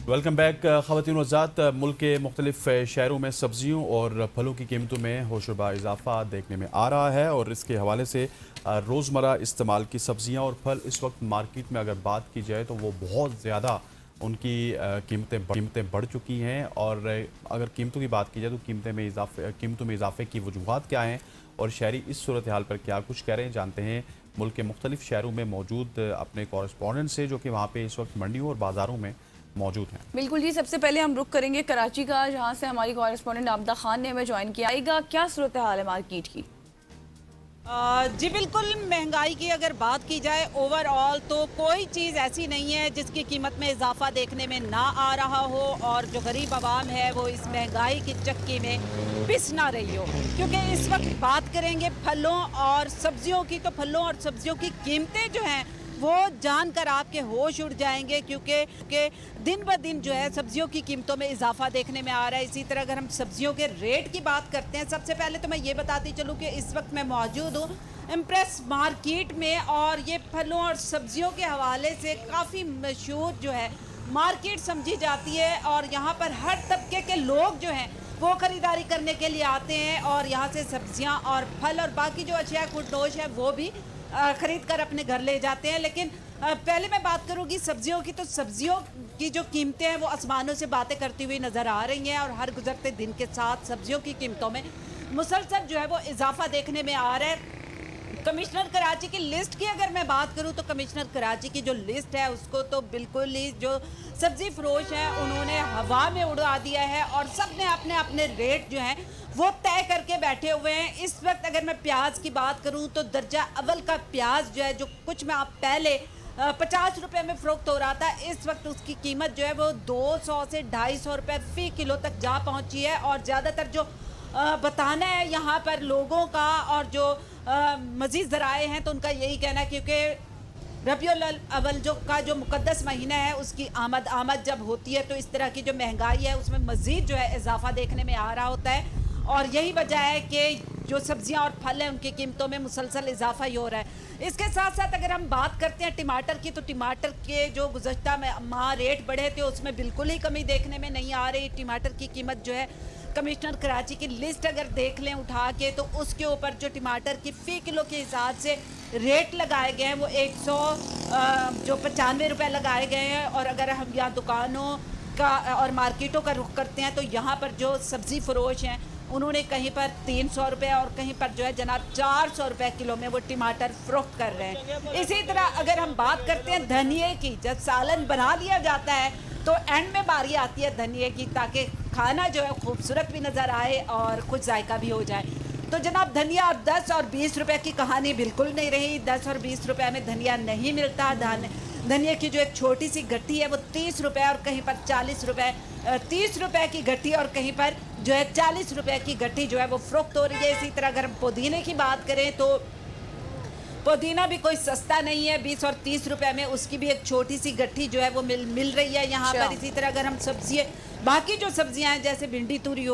Welcome back. ख़वातीन व हज़रात, मुल्क के मुख्तलिफ शहरों में सब्जियों और फलों की कीमतों में होशरुबा इजाफा देखने में आ रहा है और इसके हवाले से रोज़मर्रा इस्तेमाल की सब्जियां और फल इस वक्त मार्केट में अगर बात की जाए तो वो बहुत ज़्यादा उनकी कीमतें बढ़ चुकी हैं। और अगर कीमतों की बात की जाए तो कीमतों में इजाफे की वजूहात क्या हैं और शहरी इस सूरत हाल पर क्या कुछ कह रहे हैं, जानते हैं मुल्क के मुख्तलिफ शहरों में मौजूद अपने कॉरेस्पॉन्डेंट से, जो कि वहाँ पे इस वक्त मंडियों और बाज़ारों में मौजूद हैं। बिल्कुल जी, सबसे पहले हम रुक करेंगे कराची का, जहां से हमारी कॉरेस्पॉन्डेंट आबदा खान ने हमें ज्वाइन किया। आएगा क्या सूरत हाल है मार्केट की? जी बिल्कुल, महंगाई की अगर बात की जाए ओवरऑल तो कोई चीज़ ऐसी नहीं है जिसकी कीमत में इजाफा देखने में ना आ रहा हो और जो गरीब आवाम है वो इस महंगाई की चक्की में पिस ना रही हो। क्योंकि इस वक्त बात करेंगे फलों और सब्जियों की, तो फलों और सब्जियों की कीमतें जो हैं वो जानकर आपके होश उड़ जाएंगे, क्योंकि दिन ब दिन जो है सब्जियों की कीमतों में इजाफा देखने में आ रहा है। इसी तरह अगर हम सब्जियों के रेट की बात करते हैं, सबसे पहले तो मैं ये बताती चलूँ कि इस वक्त मैं मौजूद हूँ इम्प्रेस मार्केट में, और ये फलों और सब्जियों के हवाले से काफ़ी मशहूर जो है मार्केट समझी जाती है। और यहाँ पर हर तबके के लोग जो हैं वो ख़रीदारी करने के लिए आते हैं और यहाँ से सब्जियाँ और फल और बाकी जो अशिया खुर्दोश है वो भी ख़रीद कर अपने घर ले जाते हैं। लेकिन पहले मैं बात करूँगी सब्जियों की, तो सब्जियों की जो कीमतें हैं वो आसमानों से बातें करती हुई नज़र आ रही हैं और हर गुजरते दिन के साथ सब्जियों की कीमतों में मुसलसल जो है वो इजाफा देखने में आ रहा है। कमिश्नर कराची की लिस्ट की अगर मैं बात करूं तो कमिश्नर कराची की जो लिस्ट है उसको तो बिल्कुल ही जो सब्जी फरोश हैं उन्होंने हवा में उड़ा दिया है और सब ने अपने अपने रेट जो हैं वो तय करके बैठे हुए हैं। इस वक्त अगर मैं प्याज की बात करूं तो दर्जा अव्वल का प्याज जो है, जो कुछ में आप पहले 50 रुपये में फ़रोख्त हो रहा था, इस वक्त उसकी कीमत जो है वो 200 से 250 रुपये फ़ी किलो तक जा पहुंची है। और ज़्यादातर जो बताना है यहाँ पर लोगों का और जो मज़ीद ज़राए हैं तो उनका यही कहना है, क्योंकि रबीउल अव्वल जो मुक़द्दस महीना है उसकी आमद जब होती है तो इस तरह की जो महंगाई है उसमें मज़ीद जो है इजाफा देखने में आ रहा होता है। और यही वजह है कि जो सब्जियां और फल हैं उनकी कीमतों में मुसलसल इजाफा ही हो रहा है। इसके साथ साथ अगर हम बात करते हैं टमाटर की, तो टमाटर के जो गुज़श्ता माह रेट बढ़े थे उसमें बिल्कुल ही कमी देखने में नहीं आ रही। टमाटर की कीमत जो है कमिश्नर कराची की लिस्ट अगर देख लें उठा के तो उसके ऊपर जो टमाटर की फ़ी किलो के हिसाब से रेट लगाए गए हैं वो 195 रुपये लगाए गए हैं। और अगर हम यहाँ दुकानों का और मार्केटों का रुख करते हैं तो यहाँ पर जो सब्ज़ी फरोश हैं उन्होंने कहीं पर 300 रुपये और कहीं पर जो है जनाब 400 रुपये किलो में वो टमाटर फ़रोख्त कर रहे हैं। इसी तरह अगर हम बात करते हैं धनिए की, जब सालन बना लिया जाता है तो एंड में बारी आती है धनिए की, ताकि खाना जो है खूबसूरत भी नज़र आए और कुछ जायका भी हो जाए। तो जनाब धनिया 10 और 20 रुपये की कहानी बिल्कुल नहीं रही। 10 और 20 रुपये में धनिया नहीं मिलता। धनिया की जो एक छोटी सी गट्ठी है वो 30 रुपये और कहीं पर 40 रुपये, 30 रुपये की गट्ठी और कहीं पर जो है 40 रुपये की गट्ठी जो है वो फ़रोख्त हो रही है। इसी तरह अगर हम पुदीने की बात करें तो पुदीना भी कोई सस्ता नहीं है, 20 और 30 रुपए में उसकी भी एक छोटी सी गट्ठी जो है वो मिल रही है यहाँ पर। इसी तरह अगर हम बाकी जो सब्जियां हैं जैसे भिंडी तोरी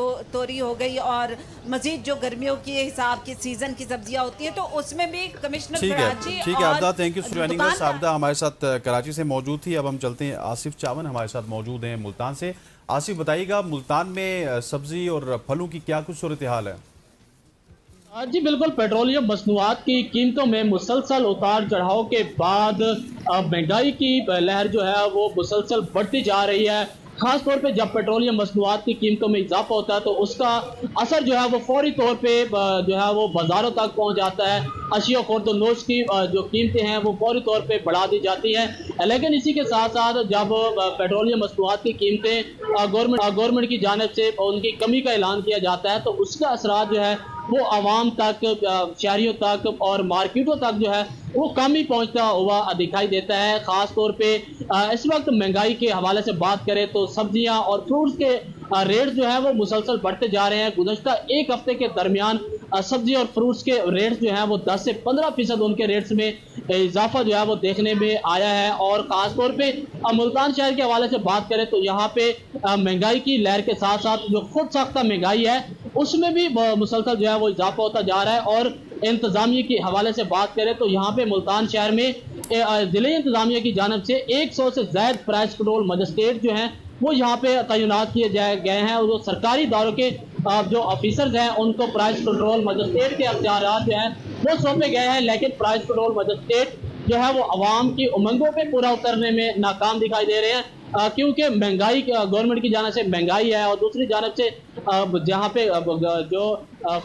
हो गई और मजीद जो गर्मियों के हिसाब की सीजन की सब्जियां होती हैं तो उसमें भी कमिश्नर कराची। ठीक है Abda, thank you for joining us. Abda हमारे साथ कराची से मौजूद थी। अब हम चलते हैं, आसिफ चावन हमारे साथ मौजूद हैं मुल्तान से। आसिफ बताइएगा, मुल्तान में सब्जी और फलों की क्या कुछ सूरत हाल है? जी बिल्कुल, पेट्रोलियम मसनूआत की कीमतों में मुसलसल उतार चढ़ाव के बाद महंगाई की लहर जो है वो मुसलसल बढ़ती जा रही है। खास तौर पे जब पेट्रोलियम मसनूआत की कीमतों में इजाफा होता है तो उसका असर जो है वो फौरी तौर पे जो है वो बाज़ारों तक पहुंच जाता है। अशिया खुर्दनोश की जो कीमतें हैं वो फौरी तौर पे बढ़ा दी जाती हैं। लेकिन इसी के साथ साथ जब पेट्रोलियम मसनूआत की कीमतें गवर्नमेंट की जानिब से उनकी कमी का ऐलान किया जाता है तो उसका असरात जो है वो आवाम तक, शहरियों तक और मार्केटों तक जो है वो कम ही पहुंचता हुआ दिखाई देता है। ख़ास तौर पे इस वक्त महंगाई के हवाले से बात करें तो सब्जियां और फ्रूट्स के रेट जो है वो मुसलसल बढ़ते जा रहे हैं। गुज़श्ता एक हफ्ते के दरमियान सब्जी और फ्रूट्स के रेट्स जो हैं वो 10 से 15% उनके रेट्स में इजाफा जो है वो देखने में आया है। और ख़ास तौर पे मुल्तान शहर के हवाले से बात करें तो यहाँ पे महंगाई की लहर के साथ साथ जो खुद साख्ता महंगाई है उसमें भी मुसलसल जो है वो इजाफा होता जा रहा है। और इंतज़ामिया के हवाले से बात करें तो यहाँ पे मुल्तान शहर में ज़िले इंतज़ामिया की जानिब से 100 से ज़ायद प्राइस कंट्रोल मजिस्ट्रेट जो हैं वो यहाँ पे तैनात किए गए हैं। और वो सरकारी इदारों के जो ऑफिसर्स हैं उनको प्राइस कंट्रोल मजिस्ट्रेट के अख्तियारात जो हैं वो सौंपे गए हैं, लेकिन प्राइस कंट्रोल मजिस्ट्रेट जो है वो अवाम की उमंगों पे पूरा उतरने में नाकाम दिखाई दे रहे हैं, क्योंकि महंगाई गवर्नमेंट की जानिब से महंगाई है और दूसरी जानिब से जहाँ पे जो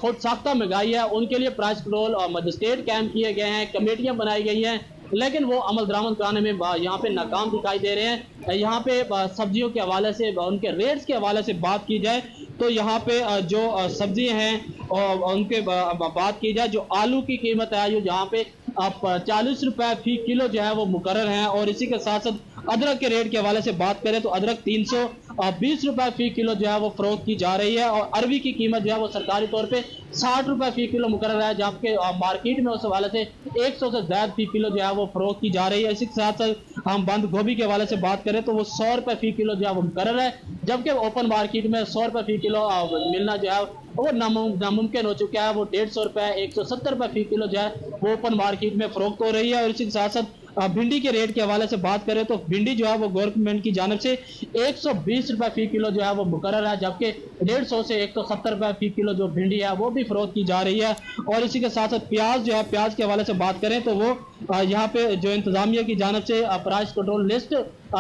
खुद साख्ता महंगाई है उनके लिए प्राइस कंट्रोल मजिस्ट्रेट कायम किए गए हैं, कमेटियाँ बनाई गई हैं, लेकिन वो अमल दरामद कराने में यहाँ पे नाकाम दिखाई दे रहे हैं। यहाँ पे सब्जियों के हवाले से, उनके रेट्स के हवाले से बात की जाए तो यहाँ पे जो सब्जी हैं उनके बात की जाए, जो आलू की कीमत है जो यहाँ पे 40 रुपए फी किलो जो है वो मुकर्रर है। और इसी के साथ साथ अदरक के रेट के हवाले से बात करें तो अदरक 320 रुपए फी किलो जो है वो फरोख्त की जा रही है और अरबी की कीमत जो है वो सरकारी तौर पे 60 रुपए फी किलो मुकर्रर है, जबकि मार्केट में उस हवाले से 100 से ज्यादा फी किलो जो है वो फरोख्त की जा रही है। इसी के साथ साथ हम बंद गोभी के हवाले से बात करें तो वो 100 रुपए फी किलो जो है वो मुकर्रर है, जबकि ओपन मार्केट में 100 रुपए फी किलो मिलना जो है वो नामुमकिन हो चुका है। वो 150 रुपए 170 रुपए फी किलो जो है वो ओपन मार्केट में फरोख्त हो रही है। और इसी के साथ साथ भिंडी के रेट के हवाले से बात करें तो भिंडी जो है वो गवर्नमेंट की जानिब से 120 रुपए फी किलो जो है वो मुकर्रर है, जबकि 150 से 170 रुपए फी किलो जो भिंडी है वो भी फरोख्त की जा रही है। और इसी के साथ साथ प्याज जो है, प्याज के हवाले से बात करें तो वो यहाँ पे जो इंतजामिया की जानिब से प्राइस कंट्रोल लिस्ट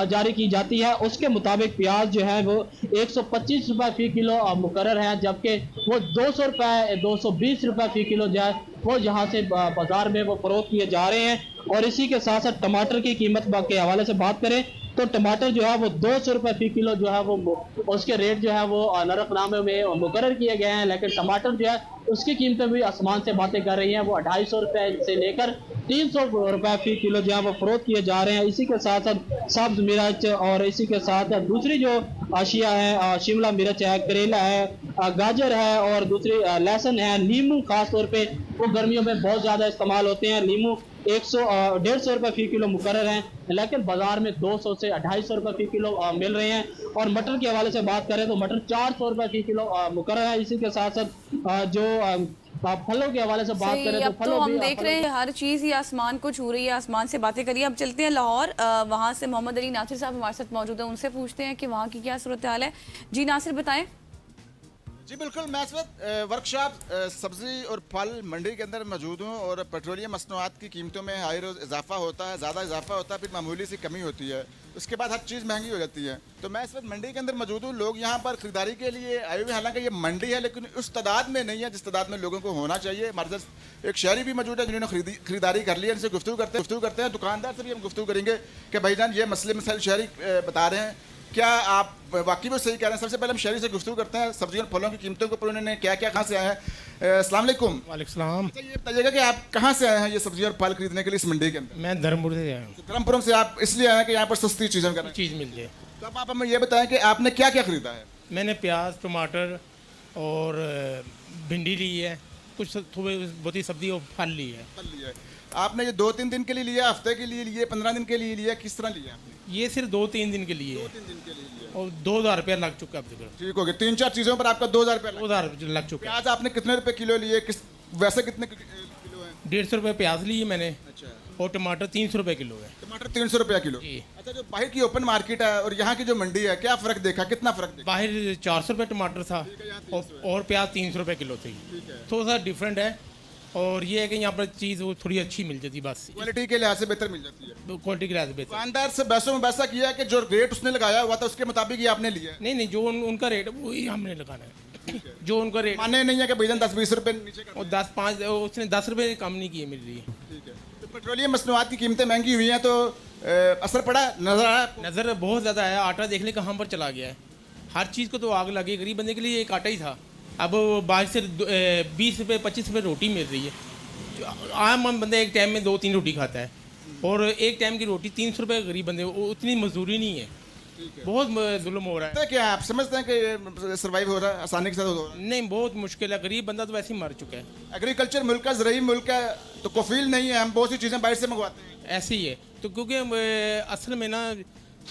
जारी की जाती है, उसके मुताबिक प्याज जो है वो 125 रुपए फी किलो मुकर्रर है, जबकि वो 200 रुपए 220 रुपए फी किलो जो है वो यहाँ से बाजार में वो फरोख्त किए जा रहे हैं। और इसी के साथ साथ टमाटर की कीमत के हवाले से बात करें तो टमाटर जो है वो 200 रुपए फी किलो जो है वो उसके रेट जो है वो नरफनामे में मुकर्रर किए गए हैं, लेकिन टमाटर जो है उसकी कीमतें भी आसमान से बातें कर रही हैं। वो 250 रुपए से लेकर 300 रुपए फी किलो जो है वो फरोख्त किए जा रहे हैं। इसी के साथ साथ सब्ज मिर्च और इसी के साथ दूसरी जो अशिया है, शिमला मिर्च है, करेला है, गाजर है और दूसरी लहसुन है, नींबू खास तौर पे वो गर्मियों में बहुत ज़्यादा इस्तेमाल होते हैं। नींबू 150 रुपए फी किलो मुकर्रर हैं, लेकिन बाजार में 200 से 250 रुपए फी किलो मिल रहे हैं। और मटर के हवाले से बात करें तो मटर 400 रुपए फी किलो मुकर्रर है। इसी के साथ साथ जो फलों के हवाले से बात करें तो अब तो हम देख रहे हैं हर चीज़ ही आसमान को छू रही है, आसमान से बातें करिए। अब चलते हैं लाहौर, वहाँ से मोहम्मद अली नासिर साहब हमारे साथ मौजूद हैं, उनसे पूछते हैं कि वहाँ की क्या सूरत हाल है। जी नासिर बताएं। जी बिल्कुल, मैं इस वक्त वर्कशॉप सब्ज़ी और फल मंडी के अंदर मौजूद हूँ और पेट्रोलियम मसनूआत की कीमतों में हर रोज़ इजाफा होता है, ज़्यादा इजाफा होता है, फिर मामूली सी कमी होती है, उसके बाद हर चीज़ महंगी हो जाती है। तो मैं इस वक्त मंडी के अंदर मौजूद हूँ, लोग यहाँ पर खरीदारी के लिए आए हुए, हालांकि ये मंडी है लेकिन उस तादाद में नहीं है जिस तादाद में लोगों को होना चाहिए। हमारे साथ एक शहरी भी मौजूद है जिन्होंने खरीदारी कर ली है, इनसे गुफ्तगू करते हैं। दुकानदार से भी हम गुफ्तगू करेंगे कि भाईजान ये मसले मसाइल शहरी बता रहे हैं, क्या आप वाकई में सही कह रहे हैं? सबसे पहले हम शहरी से गुफ्तगू करते हैं सब्जियों और फलों की कीमतों के ऊपर, उन्होंने क्या क्या, कहाँ से आए हैं। अस्सलाम वालेकुम। वालेकुम सलाम। अच्छा ये बताइएगा कि आप कहाँ से आए हैं ये सब्जी और फल खरीदने के लिए इस मंडी के अंदर? मैं धर्मपुर से आया हूँ। धर्मपुरम से आप इसलिए आए हैं कि यहाँ पर सस्ती चीज़ें करें, चीज़ मिल जाए। तो अब आप हमें ये बताएं कि आपने क्या क्या खरीदा है? मैंने प्याज, टमाटर और भिंडी ली है, कुछ थोड़ी बहुत ही सब्जी और फल ली है। फल लिया है आपने? ये 2-3 दिन के लिए लिया, हफ्ते के लिए लिए, 15 दिन के लिए लिया, किस तरह लिया आपने? ये सिर्फ 2-3 दिन के लिए है 2-3 दिन के लिए लिया। और 2000 रुपया लग चुका है अब तक। ठीक हो गया, 3-4 चीज़ों पर आपका 2000 रुपया लगा। 2000 रुपया लग चुका है। प्याज आपने कितने रुपए किलो लिए, किस वैसे कितने किलो है? 150 रुपये प्याज ली है मैंने। अच्छा, और टमाटर 300 रुपये किलो है। टमाटर 300 रुपया किलो। जी। अच्छा, जो बाहर की ओपन मार्केट है और यहाँ की जो मंडी है, क्या फ़र्क देखा, कितना फ़र्क देखा? बाहर 400 रुपये टमाटर था और प्याज 300 रुपये किलो थी। थोड़ा सा डिफरेंट है और ये है कि यहाँ पर चीज़ वो थोड़ी अच्छी मिल जाती, बस क्वालिटी के लिहाज से बेहतर मिल जाती है। क्वालिटी के लिहाज से बेहतर। दुकानदार से बहसों में वैसा किया है कि जो रेट उसने लगाया हुआ था उसके मुताबिक ही आपने लिया है? नहीं, जो उनका रेट है वही हमने लगाना है। जो उनका रेट माने नहीं है कि भैया 10-20 रुपए नीचे कर। और 10-5 उसने 10 रुपये कम नहीं किए मेरे लिए। ठीक है, तो पेट्रोलियम मसनूआत की कीमतें महंगी हुई हैं तो असर पड़ा, नजर आया आपको? नज़र बहुत ज़्यादा आया। आटा देखने कहाँ पर चला गया है, हर चीज़ को तो आग लगी। गरीब बंदे के लिए एक आटा ही था, अब बाहर से 20 रुपये 25 रुपये रोटी मिल रही है। आम बंदा एक टाइम में 2-3 रोटी खाता है और एक टाइम की रोटी 300 रुपये गरीब बंदे, उतनी मजदूरी नहीं है। बहुत जुल्म हो रहा है। क्या आप समझते हैं कि सर्वाइव हो रहा है, आसानी के साथ हो रहा है? नहीं, बहुत मुश्किल है। गरीब बंदा तो वैसे ही मर चुका है। एग्रीकल्चर मुल्क का, ज़रूरी मुल्क है, तो कफील नहीं है, हम बहुत सी चीज़ें बाहर से मंगवाते हैं। ऐसे ही है तो, क्योंकि असल में ना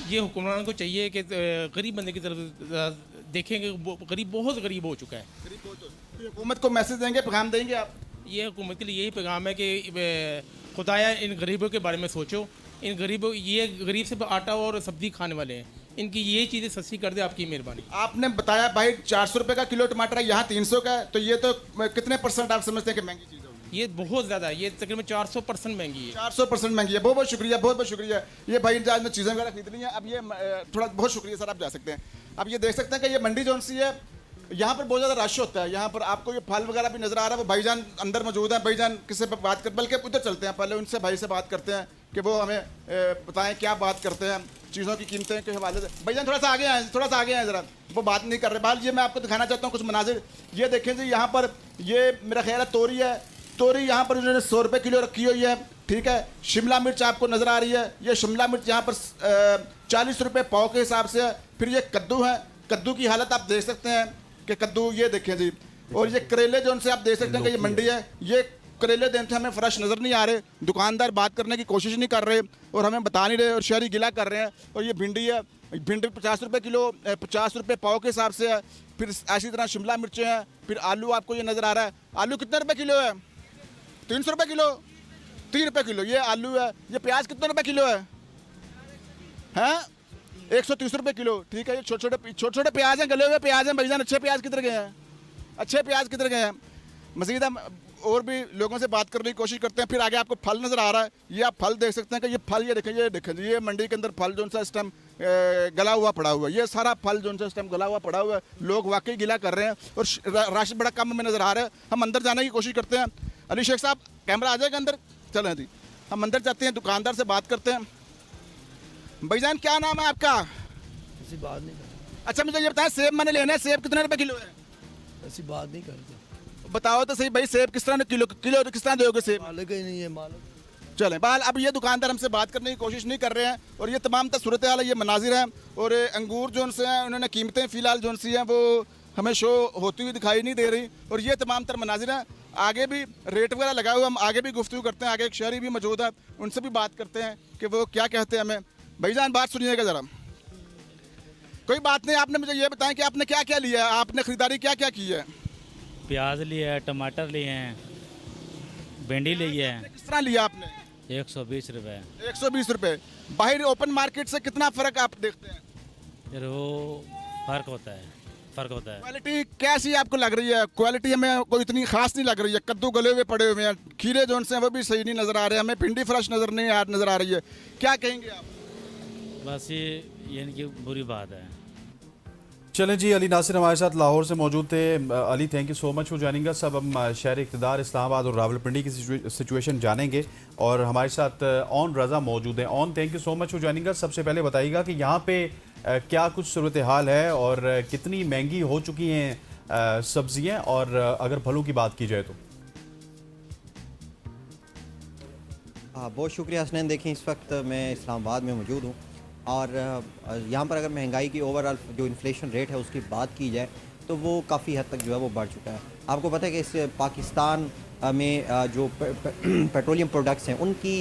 ये हुक्मरान को चाहिए कि गरीब बंदे की तरफ देखेंगे। गरीब बहुत गरीब हो चुका है। तो हुकूमत को मैसेज देंगे, पैगाम देंगे आप? ये हुकूमत के लिए यही पैगाम है कि खुदाया इन गरीबों के बारे में सोचो। इन गरीबों, ये गरीब सिर्फ आटा और सब्ज़ी खाने वाले हैं, इनकी ये चीज़ें सस्ती कर दे, आपकी मेहरबानी। आपने बताया भाई 400 रुपये का किलो टमाटर है, यहाँ 300 का है, तो ये तो कितने % आप समझते हैं कि महंगी चीज़ होगी? ये बहुत ज़्यादा है, ये तकरीबन 400% महंगी है। 400% महंगी है। बहुत बहुत शुक्रिया, बहुत बहुत शुक्रिया। ये भाई आज ने चीज़ें वगैरह खरीद ली हैं। अब ये थोड़ा बहुत शुक्रिया सर, आप जा सकते हैं। अब ये देख सकते हैं कि ये मंडी जौन सी है, यहाँ पर बहुत ज़्यादा रश होता है। यहाँ पर आपको ये फल वगैरह भी नज़र आ रहा है। वो भाईजान अंदर मौजूद हैं। भाईजान किसी पर बात कर, बल्कि उधर चलते हैं, पहले उनसे भाई से बात करते हैं कि वो हमें बताएं क्या बात करते हैं चीज़ों की कीमतें के हवाले से। भाईजान थोड़ा सा आगे आए, थोड़ा सा आगे आए ज़रा, वो बात नहीं कर रहे। बाल ये मैं आपको दिखाना चाहता हूँ कुछ मनाजिर। ये देखें जी, यहाँ पर ये मेरा ख्याल है तोरी है। तोरी यहाँ पर उन्होंने 100 रुपये किलो रखी हुई है, ठीक है। शिमला मिर्च आपको नज़र आ रही है। ये शिमला मिर्च यहाँ पर 40 रुपये पाव के हिसाब से है। फिर ये कद्दू है, कद्दू की हालत आप देख सकते हैं कि कद्दू ये देखें जी। और ये करेले जो उनसे आप देख सकते हैं कि ये मंडी है। ये करेले देते हमें फ्रेश नज़र नहीं आ रहे, दुकानदार बात करने की कोशिश नहीं कर रहे और हमें बता नहीं रहे और शहरी गिला कर रहे हैं। और ये भिंडी है, भिंडी 50 रुपये किलो, 50 रुपये पाव के हिसाब से है। फिर ऐसी तरह शिमला मिर्चें हैं। फिर आलू आपको ये नज़र आ रहा है। आलू कितने रुपये किलो है? 300 रुपये किलो, 3 रुपये किलो ये आलू है। ये प्याज कितने रुपये किलो है? हैं 130 रुपये किलो, ठीक है। ये छोटे छोटे प्याज हैं, गले हुए प्याज हैं। भाईजान अच्छे प्याज किधर गए हैं? अच्छे प्याज किधर गए हैं? मज़ीद हम और भी लोगों से बात करने की कोशिश करते हैं। फिर आगे आपको फल नज़र आ रहा है। ये आप फल देख सकते हैं कि ये फल, ये देखें जी, ये मंडी के अंदर फल जो सा इस टाइम गला हुआ पड़ा हुआ है। ये सारा फल जो सा इस टाइम गला हुआ पड़ा हुआ है। लोग वाकई गिला कर रहे हैं और राशन बड़ा कम में नज़र आ रहा है। हम अंदर जाने की कोशिश करते हैं। अली शेख साहब, कैमरा आ जाएगा अंदर? चलें जी, हम अंदर जाते हैं, दुकानदार से बात करते हैं। भाईजान क्या नाम है आपका? ऐसी बात नहीं करते, अच्छा मुझे ये बताएं, सेब मैंने लेना है, सेब कितने रुपए किलो है? ऐसी बात नहीं करते। बताओ तो सही भाई, सेब किस तरह किलो किस तरह दोगे सेब? मालिक ही नहीं है मालिक। चलें बाल, अब ये दुकानदार हमसे बात करने की कोशिश नहीं कर रहे हैं और ये तमाम सूरत हाल है, ये मनाजिर हैं। और अंगूर जो उनसे हैं, उन्होंने कीमतें फ़िलहाल जो सी हैं वो हमें शो होती हुई दिखाई नहीं दे रही। और ये तमाम तर मनाजिर हैं। आगे भी रेट वगैरह लगाए हुए, हम आगे भी गुफ्तगू करते हैं। आगे एक शहरी भी मौजूद है, उनसे भी बात करते हैं कि वो क्या कहते हैं हमें। भाईजान बात सुनिएगा ज़रा। कोई बात नहीं, आपने मुझे ये बताएं कि आपने क्या क्या लिया है, आपने ख़रीदारी क्या क्या की है? प्याज लिए है, टमाटर लिए हैं, भिंडी ली है। किस तरह लिया आपने? 120 रुपये। 120 रुपये। बाहर ओपन मार्केट से कितना फ़र्क आप देखते हैं? फिर वो फ़र्क होता है। क्वालिटी कैसी आपको लग रही है? क्वालिटी हमें कोई इतनी खास नहीं लग रही है। कद्दू गले हुए पड़े हुए हैं, खीरे जो से हैं वो भी सही नहीं नज़र आ रहे हैं, हमें भिंडी फ्रेश नज़र आ रही है। क्या कहेंगे आप? बस ये इनकी बुरी बात है। चलें जी, अली नासिर हमारे साथ लाहौर से मौजूद थे। Ali, thank you so much for joining अस। अब हम शहर इक़्तिदार, इस्लामाबाद और रावलपिंडी की सिचुएशन जानेंगे और हमारे साथ ऑन रज़ा मौजूद हैं। On, thank you so much for joining अस। सबसे पहले बताइएगा कि यहाँ पे क्या कुछ सूरत हाल है और कितनी महंगी हो चुकी हैं सब्जियाँ, और अगर फलों की बात की जाए तो? हाँ, बहुत शुक्रिया हसनैन। देखें, इस वक्त मैं इस्लामाबाद में मौजूद हूँ और यहाँ पर अगर महंगाई की ओवरऑल जो इन्फ्लेशन रेट है उसकी बात की जाए तो वो काफ़ी हद तक जो है वो बढ़ चुका है। आपको पता है कि इस पाकिस्तान में जो पेट्रोलियम प्रोडक्ट्स हैं उनकी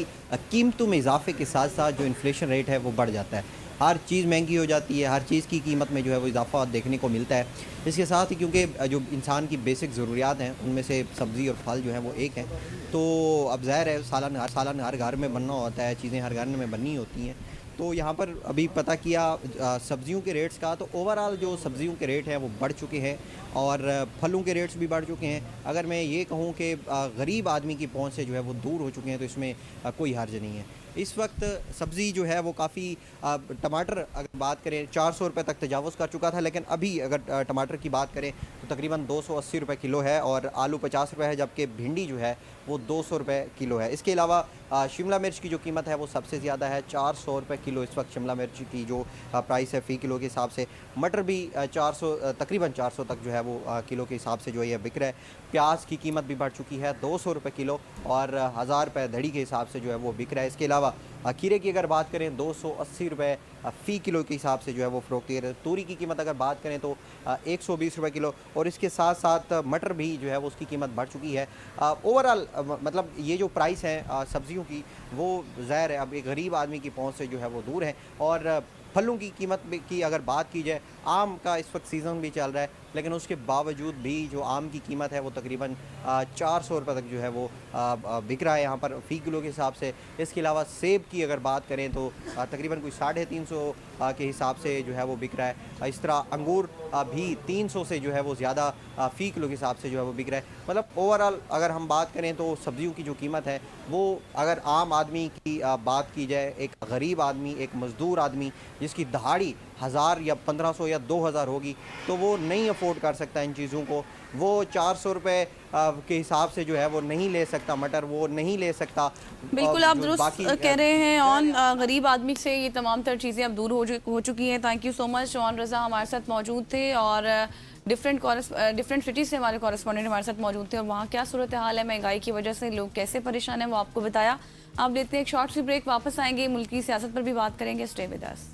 कीमतों में इजाफे के साथ साथ जो इन्फ्लेशन रेट है वो बढ़ जाता है। हर चीज़ महंगी हो जाती है, हर चीज़ की कीमत में जो है वो इजाफा देखने को मिलता है। इसके साथ ही क्योंकि जो इंसान की बेसिक ज़रूरियात हैं उनमें से सब्ज़ी और फल जो है वो एक हैं, तो अब ज़ाहिर है सालन हर घर में बनना होता है, चीज़ें हर घर में बननी होती हैं। तो यहाँ पर अभी पता किया सब्ज़ियों के रेट्स का, तो ओवरऑल जो सब्ज़ियों के रेट हैं वो बढ़ चुके हैं और फलों के रेट्स भी बढ़ चुके हैं। अगर मैं ये कहूँ कि गरीब आदमी की पहुँच से जो है वो दूर हो चुके हैं तो इसमें कोई हर्ज नहीं है। इस वक्त सब्ज़ी जो है वो काफ़ी, टमाटर अगर बात करें 400 रुपये तक तजावुज़ कर चुका था, लेकिन अभी अगर टमाटर की बात करें तो तकरीबन 280 रुपये किलो है और आलू 50 रुपये है, जबकि भिंडी जो है वो 200 रुपये किलो है। इसके अलावा शिमला मिर्च की जो कीमत है वो सबसे ज़्यादा है, 400 रुपये किलो इस वक्त शिमला मिर्च की जो प्राइस है फ़ी किलो के हिसाब से। मटर भी 400 तकरीबन 400 तक जो है वो किलो के हिसाब से जो है बिक रहा है। प्याज की कीमत भी बढ़ चुकी है, 200 रुपये किलो और 1000 रुपये धड़ी के हिसाब से जो है वो बिक रहा है। इसके अलावा खीरे की अगर बात करें 280 रुपये फ़ी किलो के हिसाब से जो है वो फ़रोख्त है। तूरी की कीमत अगर बात करें तो 120 रुपये किलो और इसके साथ साथ मटर भी जो है वो उसकी कीमत बढ़ चुकी है। ओवरऑल मतलब ये जो प्राइस है सब्ज़ियों की वो ज़ाहिर है अब एक गरीब आदमी की पहुंच से जो है वो दूर है। और फलों की कीमत की अगर बात की जाए, आम का इस वक्त सीज़न भी चल रहा है, लेकिन उसके बावजूद भी जो आम की कीमत है वो तकरीबन 400 रुपये तक जो है वो बिक रहा है यहाँ पर फ़ी किलो के हिसाब से। इसके अलावा सेब की अगर बात करें तो तकरीबन कोई 350 के हिसाब से जो है वो बिक रहा है। इस तरह अंगूर भी 300 से जो है वो ज़्यादा फ़ी किलो के हिसाब से जो है वो बिक रहा है। मतलब ओवरऑल अगर हम बात करें तो सब्जियों की जो कीमत है वो अगर आम आदमी की बात की जाए, एक गरीब आदमी, एक मज़दूर आदमी जिसकी दहाड़ी 1000 या 1500 या 2000 होगी तो वो नहीं अफोर्ड कर सकता इन चीज़ों को। वो 400 रुपये के हिसाब से जो है वो नहीं ले सकता मटर, वो नहीं ले सकता। बिल्कुल आप जो दुरुस्त बाकी कह रहे हैं। ऑन गरीब आदमी से ये तमाम तर चीज़ें अब दूर हो चुकी हैं। Thank you so much. Aun Raza हमारे साथ मौजूद थे और डिफरेंट सिटीज़ से हमारे कॉरेस्पॉन्डेंट हमारे साथ मौजूद थे और वहाँ क्या सूरत हाल है, महंगाई की वजह से लोग कैसे परेशान हैं, वो आपको बताया। आप लेते हैं एक शॉर्ट सी ब्रेक, वापस आएंगे, मुल्क की सियासत पर भी बात करेंगे। Stay with us.